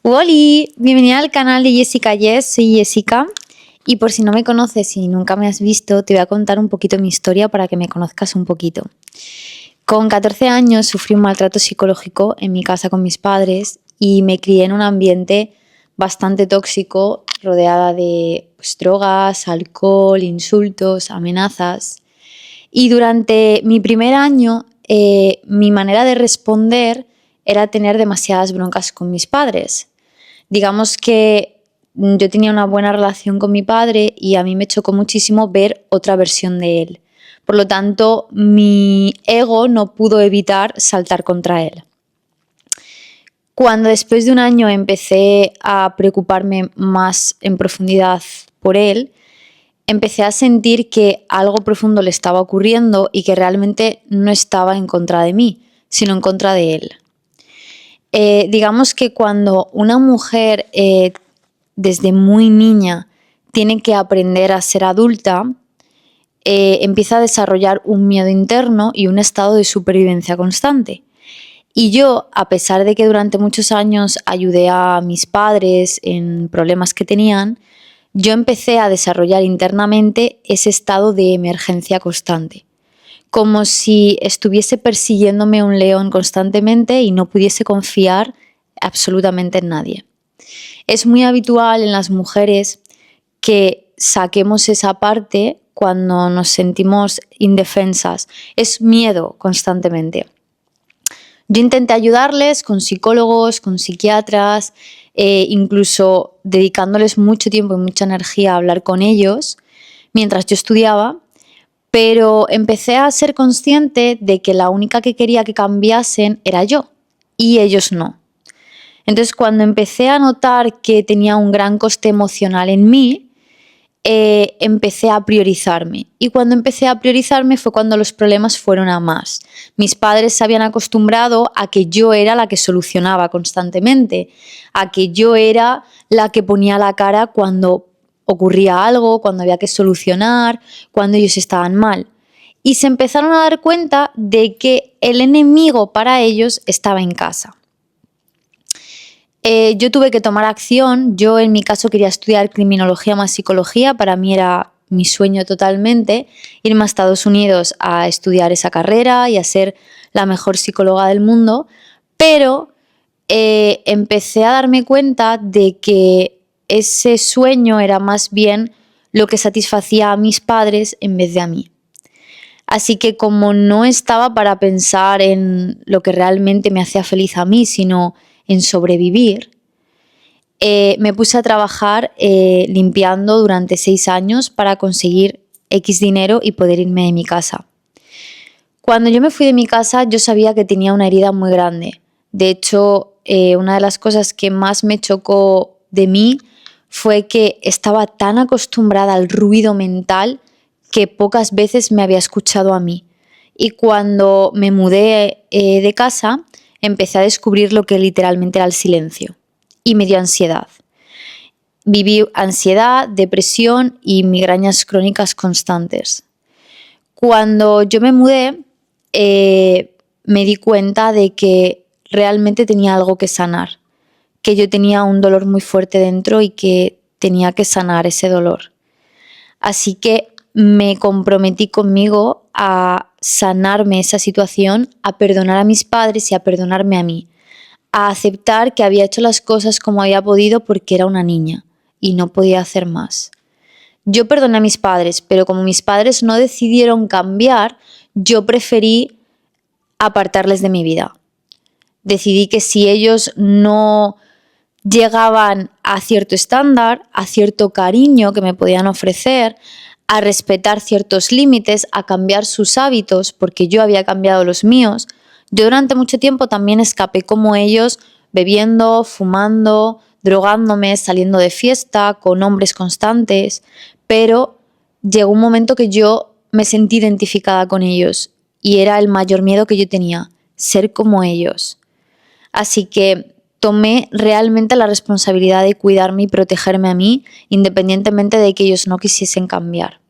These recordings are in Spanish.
Hola, bienvenida al canal de Jessica Yes, soy Jessica y por si no me conoces y nunca me has visto, te voy a contar un poquito mi historia para que me conozcas un poquito. Con 14 años sufrí un maltrato psicológico en mi casa con mis padres y me crié en un ambiente bastante tóxico, rodeada de drogas, alcohol, insultos, amenazas. Y durante mi primer año, mi manera de responder era tener demasiadas broncas con mis padres. Digamos que yo tenía una buena relación con mi padre y a mí me chocó muchísimo ver otra versión de él. Por lo tanto, mi ego no pudo evitar saltar contra él. Cuando después de un año empecé a preocuparme más en profundidad por él, empecé a sentir que algo profundo le estaba ocurriendo y que realmente no estaba en contra de mí, sino en contra de él. Digamos que cuando una mujer desde muy niña tiene que aprender a ser adulta, empieza a desarrollar un miedo interno y un estado de supervivencia constante. Y yo, a pesar de que durante muchos años ayudé a mis padres en problemas que tenían, yo empecé a desarrollar internamente ese estado de emergencia constante, como si estuviese persiguiéndome un león constantemente y no pudiese confiar absolutamente en nadie. Es muy habitual en las mujeres que saquemos esa parte cuando nos sentimos indefensas. Es miedo constantemente. Yo intenté ayudarles con psicólogos, con psiquiatras, incluso dedicándoles mucho tiempo y mucha energía a hablar con ellos mientras yo estudiaba, pero empecé a ser consciente de que la única que quería que cambiasen era yo y ellos no. Entonces, cuando empecé a notar que tenía un gran coste emocional en mí, empecé a priorizarme. Y cuando empecé a priorizarme fue cuando los problemas fueron a más. Mis padres se habían acostumbrado a que yo era la que solucionaba constantemente, a que yo era la que ponía la cara cuando ocurría algo, cuando había que solucionar, cuando ellos estaban mal. Y se empezaron a dar cuenta de que el enemigo para ellos estaba en casa. Yo tuve que tomar acción. Yo en mi caso quería estudiar criminología más psicología, para mí era mi sueño totalmente, irme a Estados Unidos a estudiar esa carrera y a ser la mejor psicóloga del mundo, pero empecé a darme cuenta de que ese sueño era más bien lo que satisfacía a mis padres en vez de a mí. Así que como no estaba para pensar en lo que realmente me hacía feliz a mí, sino en sobrevivir, me puse a trabajar limpiando durante 6 años para conseguir X dinero y poder irme de mi casa. Cuando yo me fui de mi casa, yo sabía que tenía una herida muy grande. De hecho, una de las cosas que más me chocó de mí fue que estaba tan acostumbrada al ruido mental que pocas veces me había escuchado a mí. Y cuando me mudé de casa, empecé a descubrir lo que literalmente era el silencio. Y me dio ansiedad. Viví ansiedad, depresión y migrañas crónicas constantes. Cuando yo me mudé, me di cuenta de que realmente tenía algo que sanar, que yo tenía un dolor muy fuerte dentro y que tenía que sanar ese dolor. Así que me comprometí conmigo a sanarme esa situación, a perdonar a mis padres y a perdonarme a mí, a aceptar que había hecho las cosas como había podido porque era una niña y no podía hacer más. Yo perdoné a mis padres, pero como mis padres no decidieron cambiar, yo preferí apartarles de mi vida. Decidí que si ellos no llegaban a cierto estándar, a cierto cariño que me podían ofrecer, a respetar ciertos límites, a cambiar sus hábitos, porque yo había cambiado los míos. Yo durante mucho tiempo también escapé como ellos, bebiendo, fumando, drogándome, saliendo de fiesta, con hombres constantes, pero llegó un momento que yo me sentí identificada con ellos y era el mayor miedo que yo tenía, ser como ellos. Así que tomé realmente la responsabilidad de cuidarme y protegerme a mí, independientemente de que ellos no quisiesen cambiar.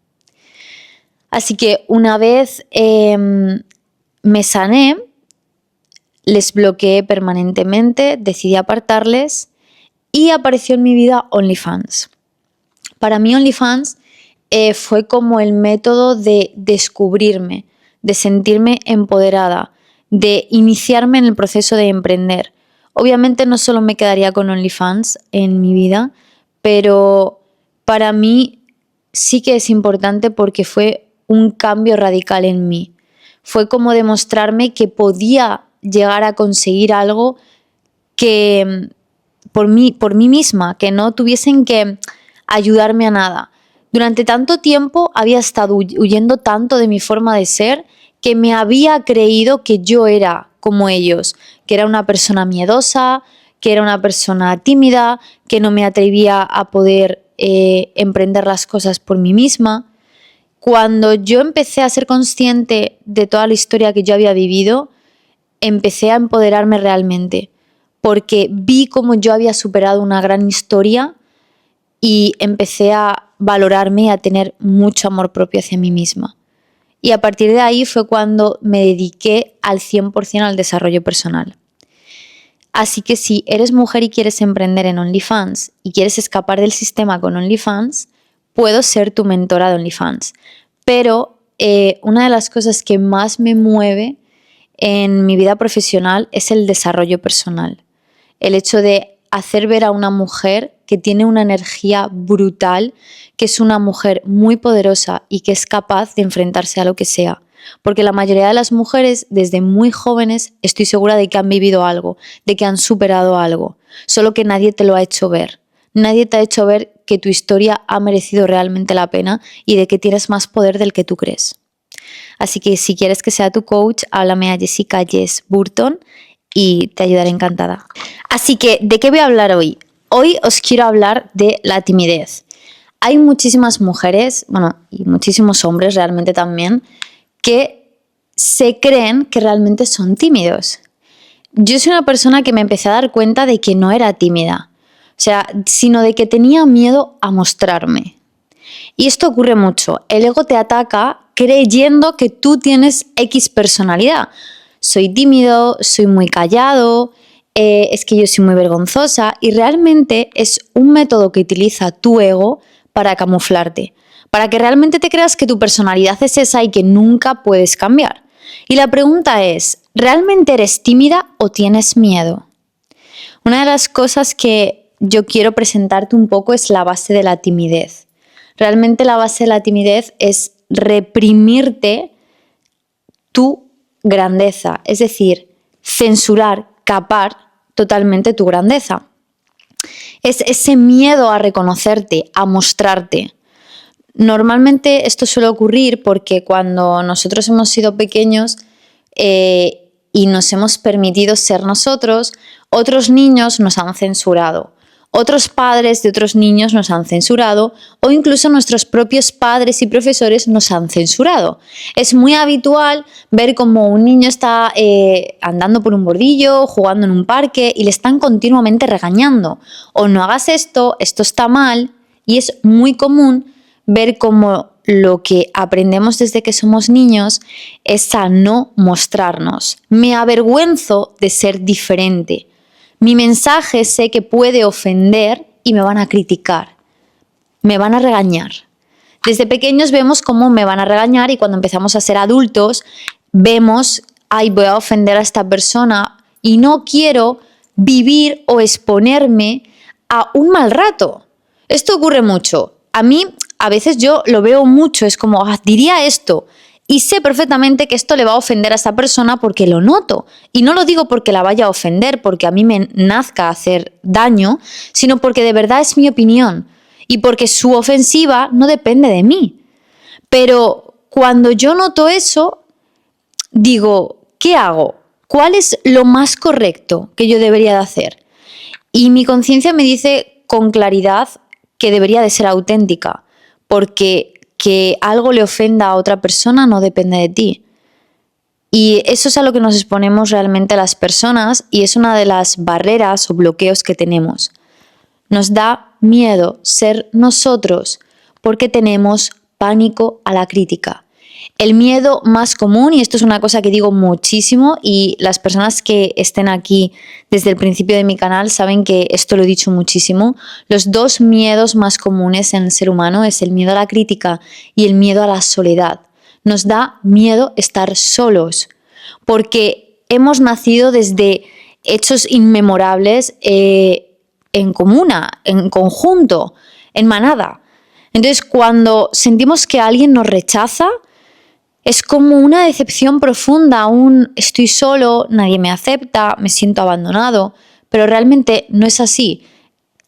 Así que una vez me sané, les bloqueé permanentemente, decidí apartarles y apareció en mi vida OnlyFans. Para mí OnlyFans fue como el método de descubrirme, de sentirme empoderada, de iniciarme en el proceso de emprender. Obviamente no solo me quedaría con OnlyFans en mi vida, pero para mí sí que es importante porque fue un cambio radical en mí. Fue como demostrarme que podía llegar a conseguir algo que por mí misma, que no tuviesen que ayudarme a nada. Durante tanto tiempo había estado huyendo tanto de mi forma de ser que me había creído que yo era como ellos, que era una persona miedosa, que era una persona tímida, que no me atrevía a poder emprender las cosas por mí misma. Cuando yo empecé a ser consciente de toda la historia que yo había vivido, empecé a empoderarme realmente, porque vi cómo yo había superado una gran historia y empecé a valorarme y a tener mucho amor propio hacia mí misma. Y a partir de ahí fue cuando me dediqué al 100% al desarrollo personal. Así que si eres mujer y quieres emprender en OnlyFans y quieres escapar del sistema con OnlyFans, puedo ser tu mentora de OnlyFans. Pero una de las cosas que más me mueve en mi vida profesional es el desarrollo personal. El hecho de hacer ver a una mujer que tiene una energía brutal, que es una mujer muy poderosa y que es capaz de enfrentarse a lo que sea. Porque la mayoría de las mujeres, desde muy jóvenes, estoy segura de que han vivido algo, de que han superado algo, solo que nadie te lo ha hecho ver. Nadie te ha hecho ver que tu historia ha merecido realmente la pena y de que tienes más poder del que tú crees. Así que si quieres que sea tu coach, háblame a Jessica Jess Burton y te ayudaré encantada. Así que, ¿de qué voy a hablar hoy? Hoy os quiero hablar de la timidez. Hay muchísimas mujeres, y muchísimos hombres realmente también, que se creen que realmente son tímidos. Yo soy una persona que me empecé a dar cuenta de que no era tímida, sino de que tenía miedo a mostrarme. Y esto ocurre mucho. El ego te ataca creyendo que tú tienes X personalidad. Soy tímido, soy muy callado, es que yo soy muy vergonzosa, y realmente es un método que utiliza tu ego para camuflarte, para que realmente te creas que tu personalidad es esa y que nunca puedes cambiar. Y la pregunta es, ¿realmente eres tímida o tienes miedo? Una de las cosas que yo quiero presentarte un poco es la base de la timidez. Realmente la base de la timidez es reprimirte tu grandeza, es decir, censurar, capar totalmente tu grandeza. Es ese miedo a reconocerte, a mostrarte. Normalmente esto suele ocurrir porque cuando nosotros hemos sido pequeños y nos hemos permitido ser nosotros, otros niños nos han censurado. Otros padres de otros niños nos han censurado o incluso nuestros propios padres y profesores nos han censurado. Es muy habitual ver cómo un niño está andando por un bordillo, jugando en un parque y le están continuamente regañando. O no hagas esto, esto está mal, y es muy común ver cómo lo que aprendemos desde que somos niños es a no mostrarnos. Me avergüenzo de ser diferente. Mi mensaje sé que puede ofender y me van a criticar, me van a regañar. Desde pequeños vemos cómo me van a regañar y cuando empezamos a ser adultos vemos, voy a ofender a esta persona y no quiero vivir o exponerme a un mal rato. Esto ocurre mucho. A mí, a veces yo lo veo mucho, es como, diría esto. Y sé perfectamente que esto le va a ofender a esa persona porque lo noto. Y no lo digo porque la vaya a ofender, porque a mí me nazca hacer daño, sino porque de verdad es mi opinión. Y porque su ofensiva no depende de mí. Pero cuando yo noto eso, digo, ¿qué hago? ¿Cuál es lo más correcto que yo debería de hacer? Y mi conciencia me dice con claridad que debería de ser auténtica, porque que algo le ofenda a otra persona no depende de ti. Y eso es a lo que nos exponemos realmente las personas y es una de las barreras o bloqueos que tenemos. Nos da miedo ser nosotros porque tenemos pánico a la crítica. El miedo más común, y esto es una cosa que digo muchísimo, y las personas que estén aquí desde el principio de mi canal saben que esto lo he dicho muchísimo, los dos miedos más comunes en el ser humano es el miedo a la crítica y el miedo a la soledad. Nos da miedo estar solos, porque hemos nacido desde hechos inmemorables en comuna, en conjunto, en manada. Entonces, cuando sentimos que alguien nos rechaza, es como una decepción profunda, estoy solo, nadie me acepta, me siento abandonado, pero realmente no es así.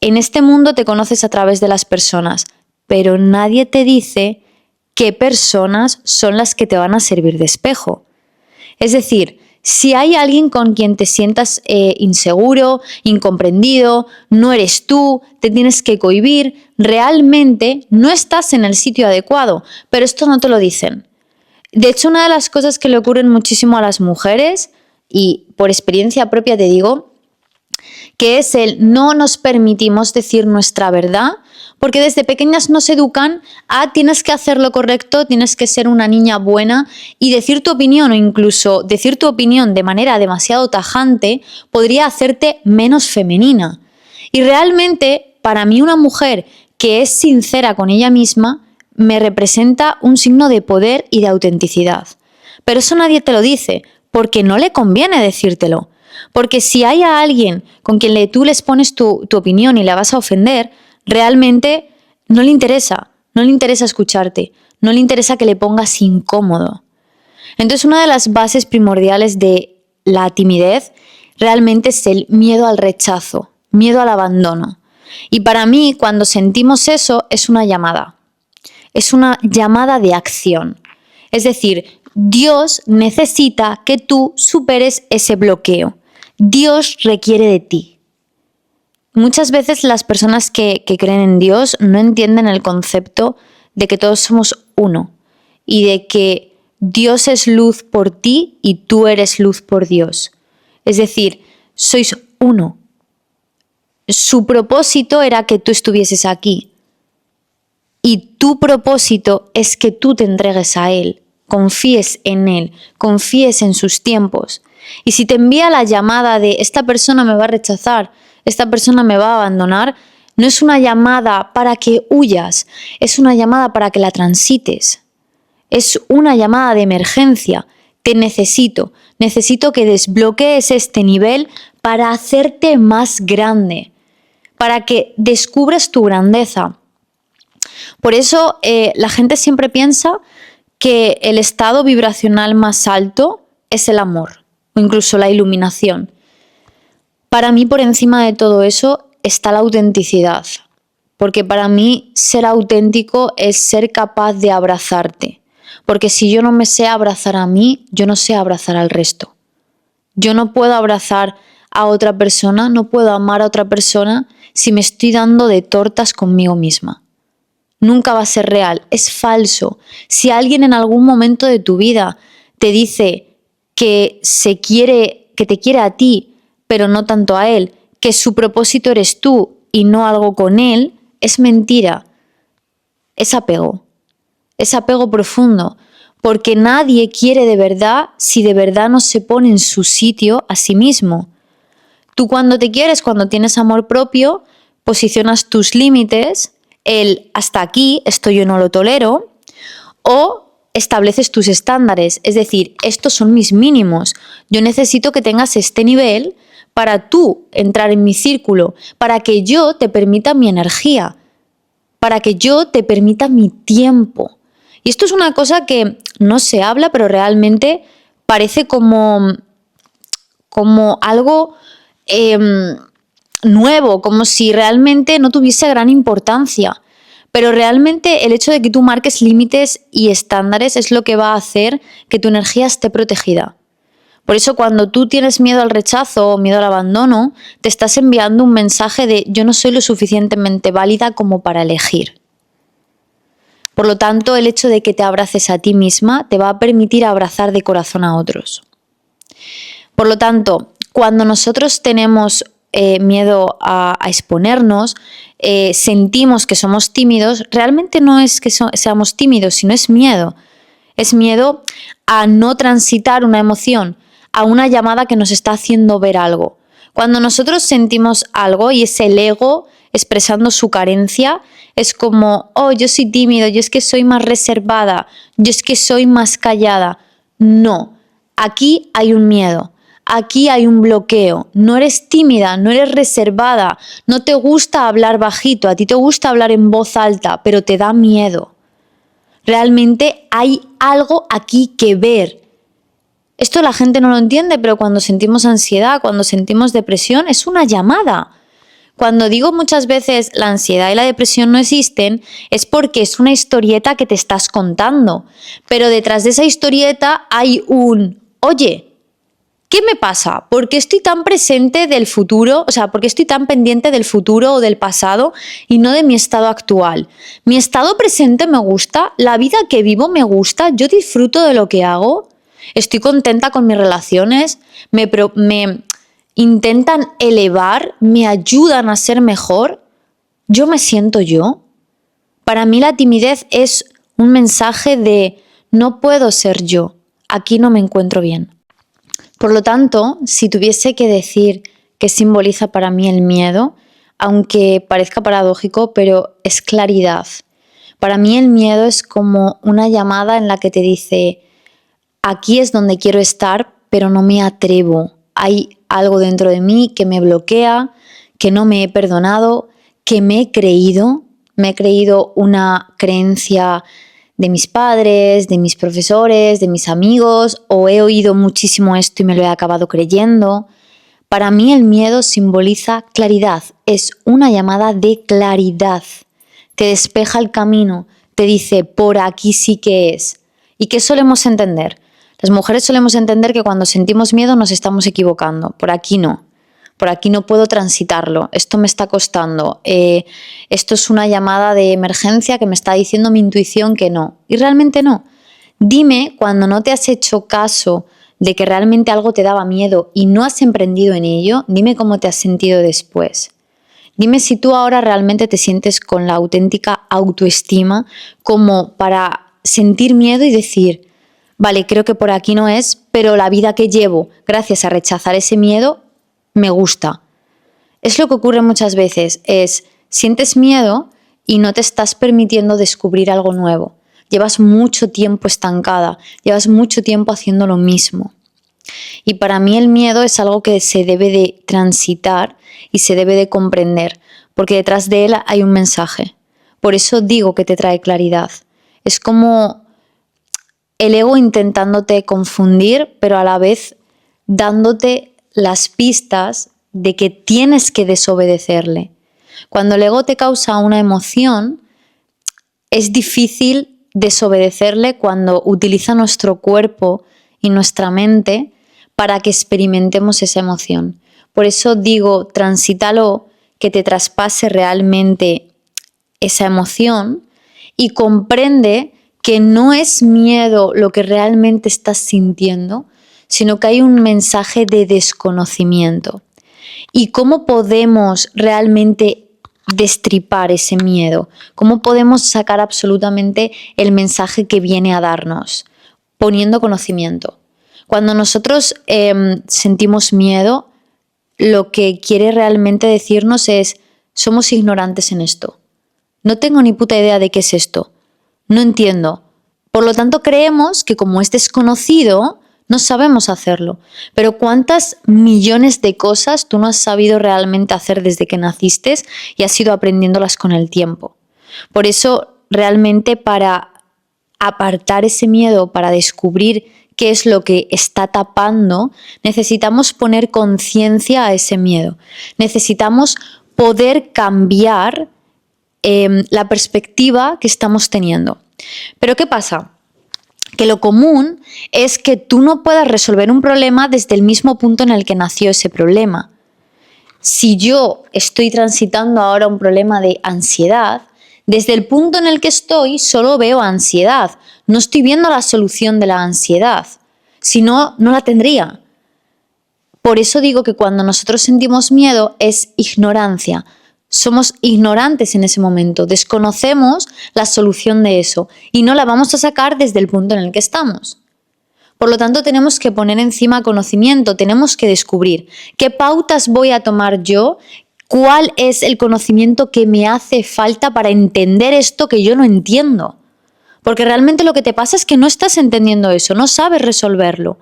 En este mundo te conoces a través de las personas, pero nadie te dice qué personas son las que te van a servir de espejo. Es decir, si hay alguien con quien te sientas inseguro, incomprendido, no eres tú, te tienes que cohibir, realmente no estás en el sitio adecuado, pero esto no te lo dicen. De hecho, una de las cosas que le ocurren muchísimo a las mujeres, y por experiencia propia te digo, que es el no nos permitimos decir nuestra verdad, porque desde pequeñas nos educan a tienes que hacer lo correcto, tienes que ser una niña buena, y decir tu opinión o incluso decir tu opinión de manera demasiado tajante podría hacerte menos femenina. Y realmente, para mí, una mujer que es sincera con ella misma me representa un signo de poder y de autenticidad. Pero eso nadie te lo dice, porque no le conviene decírtelo. Porque si hay a alguien con quien tú les pones tu opinión y la vas a ofender, realmente no le interesa escucharte, no le interesa que le pongas incómodo. Entonces, una de las bases primordiales de la timidez realmente es el miedo al rechazo, miedo al abandono. Y para mí, cuando sentimos eso, es una llamada de acción. Es decir, Dios necesita que tú superes ese bloqueo. Dios requiere de ti. Muchas veces las personas que creen en Dios no entienden el concepto de que todos somos uno y de que Dios es luz por ti y tú eres luz por Dios. Es decir, sois uno. Su propósito era que tú estuvieses aquí. Y tu propósito es que tú te entregues a Él, confíes en Él, confíes en sus tiempos. Y si te envía la llamada de esta persona me va a rechazar, esta persona me va a abandonar, no es una llamada para que huyas, es una llamada para que la transites. Es una llamada de emergencia. Te necesito que desbloquees este nivel para hacerte más grande, para que descubras tu grandeza. Por eso la gente siempre piensa que el estado vibracional más alto es el amor o incluso la iluminación. Para mí, por encima de todo eso, está la autenticidad. Porque para mí ser auténtico es ser capaz de abrazarte. Porque si yo no me sé abrazar a mí, yo no sé abrazar al resto. Yo no puedo abrazar a otra persona, no puedo amar a otra persona si me estoy dando de tortas conmigo misma. Nunca va a ser real, es falso. Si alguien en algún momento de tu vida te dice que te quiere a ti, pero no tanto a él, que su propósito eres tú y no algo con él, es mentira. Es apego profundo, porque nadie quiere de verdad si de verdad no se pone en su sitio a sí mismo. Tú cuando te quieres, cuando tienes amor propio, posicionas tus límites, el hasta aquí, esto yo no lo tolero, o estableces tus estándares, es decir, estos son mis mínimos, yo necesito que tengas este nivel para tú entrar en mi círculo, para que yo te permita mi energía, para que yo te permita mi tiempo. Y esto es una cosa que no se habla, pero realmente parece como algo nuevo, como si realmente no tuviese gran importancia. Pero realmente el hecho de que tú marques límites y estándares es lo que va a hacer que tu energía esté protegida. Por eso cuando tú tienes miedo al rechazo o miedo al abandono, te estás enviando un mensaje de yo no soy lo suficientemente válida como para elegir. Por lo tanto, el hecho de que te abraces a ti misma te va a permitir abrazar de corazón a otros. Por lo tanto, cuando nosotros tenemos miedo a exponernos, sentimos que somos tímidos, realmente no es que seamos tímidos, sino es miedo. Es miedo a no transitar una emoción, a una llamada que nos está haciendo ver algo. Cuando nosotros sentimos algo y es el ego expresando su carencia, es como, oh, yo soy tímido, yo es que soy más reservada, yo es que soy más callada. No, aquí hay un miedo, aquí hay un bloqueo. No eres tímida, no eres reservada, no te gusta hablar bajito, a ti te gusta hablar en voz alta, pero te da miedo. Realmente hay algo aquí que ver. Esto la gente no lo entiende, pero cuando sentimos ansiedad, cuando sentimos depresión, es una llamada. Cuando digo muchas veces la ansiedad y la depresión no existen, es porque es una historieta que te estás contando. Pero detrás de esa historieta hay un, oye, ¿qué me pasa? ¿Por qué estoy tan presente del futuro? O sea, ¿por qué estoy tan pendiente del futuro o del pasado y no de mi estado actual? Mi estado presente me gusta, la vida que vivo me gusta, yo disfruto de lo que hago, estoy contenta con mis relaciones, me intentan elevar, me ayudan a ser mejor, yo me siento yo. Para mí la timidez es un mensaje de no puedo ser yo, aquí no me encuentro bien. Por lo tanto, si tuviese que decir qué simboliza para mí el miedo, aunque parezca paradójico, pero es claridad. Para mí el miedo es como una llamada en la que te dice, aquí es donde quiero estar, pero no me atrevo. Hay algo dentro de mí que me bloquea, que no me he perdonado, que me he creído una creencia de mis padres, de mis profesores, de mis amigos, o he oído muchísimo esto y me lo he acabado creyendo. Para mí el miedo simboliza claridad, es una llamada de claridad. Te despeja el camino, te dice, por aquí sí que es. ¿Y qué solemos entender? Las mujeres solemos entender que cuando sentimos miedo nos estamos equivocando, por aquí no puedo transitarlo, esto me está costando, esto es una llamada de emergencia que me está diciendo mi intuición que no, y realmente no. Dime cuando no te has hecho caso de que realmente algo te daba miedo y no has emprendido en ello, dime cómo te has sentido después. Dime si tú ahora realmente te sientes con la auténtica autoestima como para sentir miedo y decir, vale, creo que por aquí no es, pero la vida que llevo gracias a rechazar ese miedo me gusta. Es lo que ocurre muchas veces, sientes miedo y no te estás permitiendo descubrir algo nuevo. Llevas mucho tiempo estancada, llevas mucho tiempo haciendo lo mismo. Y para mí el miedo es algo que se debe de transitar y se debe de comprender, porque detrás de él hay un mensaje. Por eso digo que te trae claridad. Es como el ego intentándote confundir, pero a la vez dándote las pistas de que tienes que desobedecerle. Cuando el ego te causa una emoción, es difícil desobedecerle cuando utiliza nuestro cuerpo y nuestra mente para que experimentemos esa emoción. Por eso digo, transítalo, que te traspase realmente esa emoción y comprende que no es miedo lo que realmente estás sintiendo, sino que hay un mensaje de desconocimiento. ¿Y cómo podemos realmente destripar ese miedo? ¿Cómo podemos sacar absolutamente el mensaje que viene a darnos? Poniendo conocimiento. Cuando nosotros sentimos miedo, lo que quiere realmente decirnos es, somos ignorantes en esto. No tengo ni puta idea de qué es esto. No entiendo. Por lo tanto, creemos que como es desconocido, no sabemos hacerlo. Pero ¿cuántas millones de cosas tú no has sabido realmente hacer desde que naciste y has ido aprendiéndolas con el tiempo? Por eso, realmente para apartar ese miedo, para descubrir qué es lo que está tapando, necesitamos poner conciencia a ese miedo. Necesitamos poder cambiar la perspectiva que estamos teniendo. Pero ¿qué pasa? Que lo común es que tú no puedas resolver un problema desde el mismo punto en el que nació ese problema. Si yo estoy transitando ahora un problema de ansiedad, desde el punto en el que estoy solo veo ansiedad, no estoy viendo la solución de la ansiedad, si no, no la tendría. Por eso digo que cuando nosotros sentimos miedo es ignorancia. Somos ignorantes en ese momento, desconocemos la solución de eso y no la vamos a sacar desde el punto en el que estamos. Por lo tanto, tenemos que poner encima conocimiento, tenemos que descubrir qué pautas voy a tomar yo, cuál es el conocimiento que me hace falta para entender esto que yo no entiendo. Porque realmente lo que te pasa es que no estás entendiendo eso, no sabes resolverlo.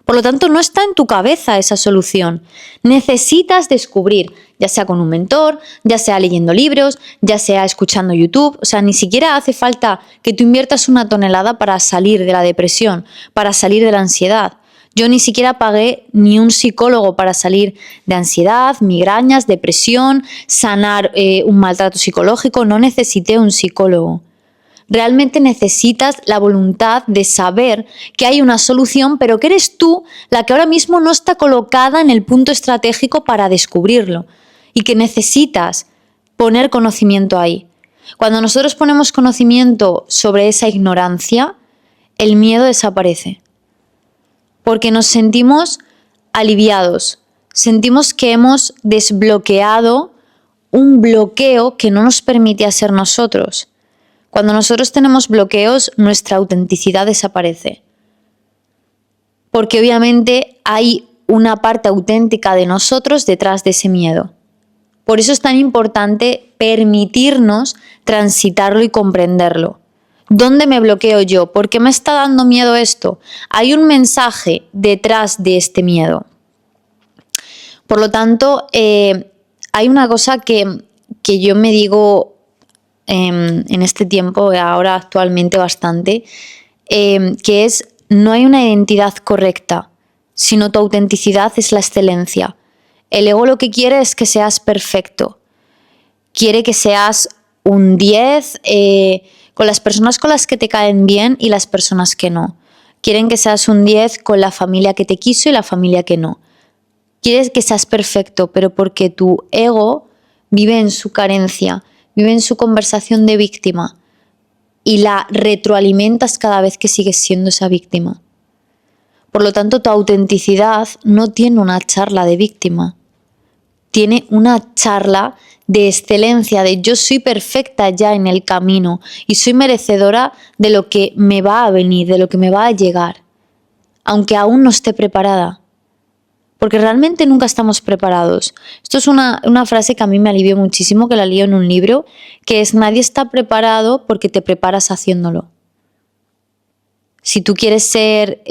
Por lo tanto, no está en tu cabeza esa solución. Necesitas descubrir, ya sea con un mentor, ya sea leyendo libros, ya sea escuchando YouTube. O sea, ni siquiera hace falta que tú inviertas 1 tonelada para salir de la depresión, para salir de la ansiedad. Yo ni siquiera pagué ni un psicólogo para salir de ansiedad, migrañas, depresión, sanar un maltrato psicológico. No necesité un psicólogo. Realmente necesitas la voluntad de saber que hay una solución, pero que eres tú la que ahora mismo no está colocada en el punto estratégico para descubrirlo y que necesitas poner conocimiento ahí. Cuando nosotros ponemos conocimiento sobre esa ignorancia, el miedo desaparece, porque nos sentimos aliviados, sentimos que hemos desbloqueado un bloqueo que no nos permitía ser nosotros. Cuando nosotros tenemos bloqueos, nuestra autenticidad desaparece. Porque obviamente hay una parte auténtica de nosotros detrás de ese miedo. Por eso es tan importante permitirnos transitarlo y comprenderlo. ¿Dónde me bloqueo yo? ¿Por qué me está dando miedo esto? Hay un mensaje detrás de este miedo. Por lo tanto, hay una cosa que yo me digo en este tiempo, ahora actualmente bastante, que es: no hay una identidad correcta, sino tu autenticidad es la excelencia. El ego lo que quiere es que seas perfecto, quiere que seas un 10 con las personas con las que te caen bien y las personas que no. Quieren que seas un 10 con la familia que te quiso y la familia que no. Quieres que seas perfecto, pero porque tu ego vive en su carencia, vive en su conversación de víctima y la retroalimentas cada vez que sigues siendo esa víctima. Por lo tanto, tu autenticidad no tiene una charla de víctima, tiene una charla de excelencia, de yo soy perfecta ya en el camino y soy merecedora de lo que me va a venir, de lo que me va a llegar, aunque aún no esté preparada. Porque realmente nunca estamos preparados. Esto es una frase que a mí me alivió muchísimo, que la leí en un libro, que es: nadie está preparado porque te preparas haciéndolo. Si tú quieres ser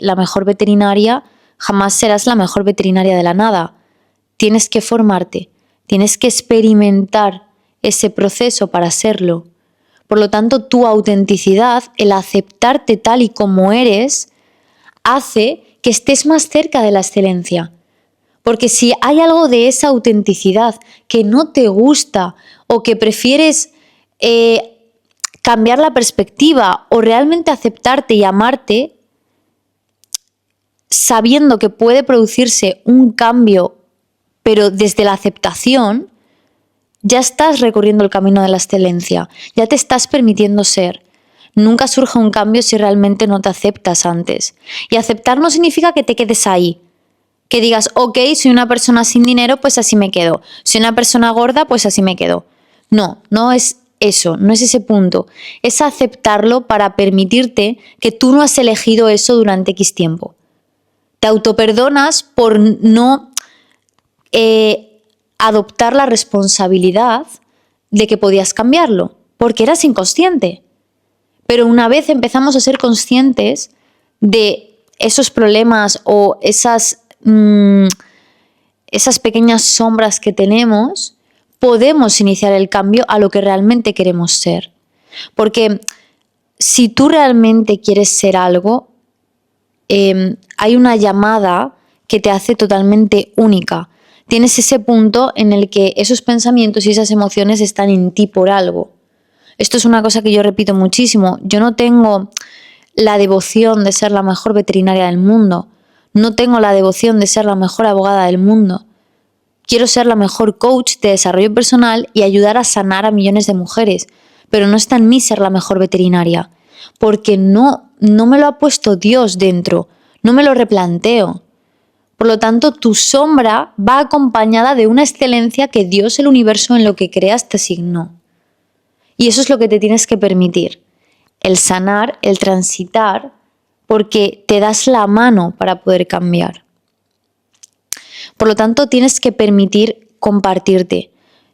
la mejor veterinaria, jamás serás la mejor veterinaria de la nada. Tienes que formarte, tienes que experimentar ese proceso para serlo. Por lo tanto, tu autenticidad, el aceptarte tal y como eres, hace que estés más cerca de la excelencia. Porque si hay algo de esa autenticidad que no te gusta o que prefieres cambiar la perspectiva o realmente aceptarte y amarte, sabiendo que puede producirse un cambio, pero desde la aceptación, ya estás recorriendo el camino de la excelencia, ya te estás permitiendo ser. Nunca surge un cambio si realmente no te aceptas antes. Y aceptar no significa que te quedes ahí. Que digas: ok, soy una persona sin dinero, pues así me quedo. Soy una persona gorda, pues así me quedo. No, no es eso, no es ese punto. Es aceptarlo para permitirte que tú no has elegido eso durante X tiempo. Te autoperdonas por no adoptar la responsabilidad de que podías cambiarlo, porque eras inconsciente. Pero una vez empezamos a ser conscientes de esos problemas o esas pequeñas sombras que tenemos, podemos iniciar el cambio a lo que realmente queremos ser. Porque si tú realmente quieres ser algo, hay una llamada que te hace totalmente única. Tienes ese punto en el que esos pensamientos y esas emociones están en ti por algo. Esto es una cosa que yo repito muchísimo. Yo no tengo la devoción de ser la mejor veterinaria del mundo. No tengo la devoción de ser la mejor abogada del mundo. Quiero ser la mejor coach de desarrollo personal y ayudar a sanar a millones de mujeres. Pero no está en mí ser la mejor veterinaria. Porque no me lo ha puesto Dios dentro. No me lo replanteo. Por lo tanto, tu sombra va acompañada de una excelencia que Dios, el universo, en lo que creas te asignó. Y eso es lo que te tienes que permitir, el sanar, el transitar, porque te das la mano para poder cambiar. Por lo tanto, tienes que permitir compartirte.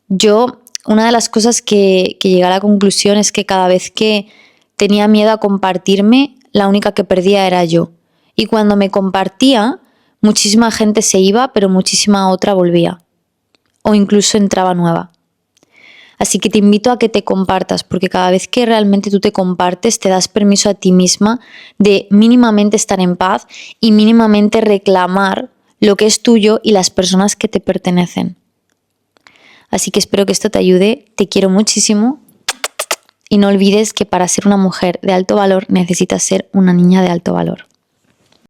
Yo, una de las cosas que llegué a la conclusión es que cada vez que tenía miedo a compartirme, la única que perdía era yo. Y cuando me compartía, muchísima gente se iba, pero muchísima otra volvía. O incluso entraba nueva. Así que te invito a que te compartas, porque cada vez que realmente tú te compartes, te das permiso a ti misma de mínimamente estar en paz y mínimamente reclamar lo que es tuyo y las personas que te pertenecen. Así que espero que esto te ayude, te quiero muchísimo y no olvides que para ser una mujer de alto valor necesitas ser una niña de alto valor.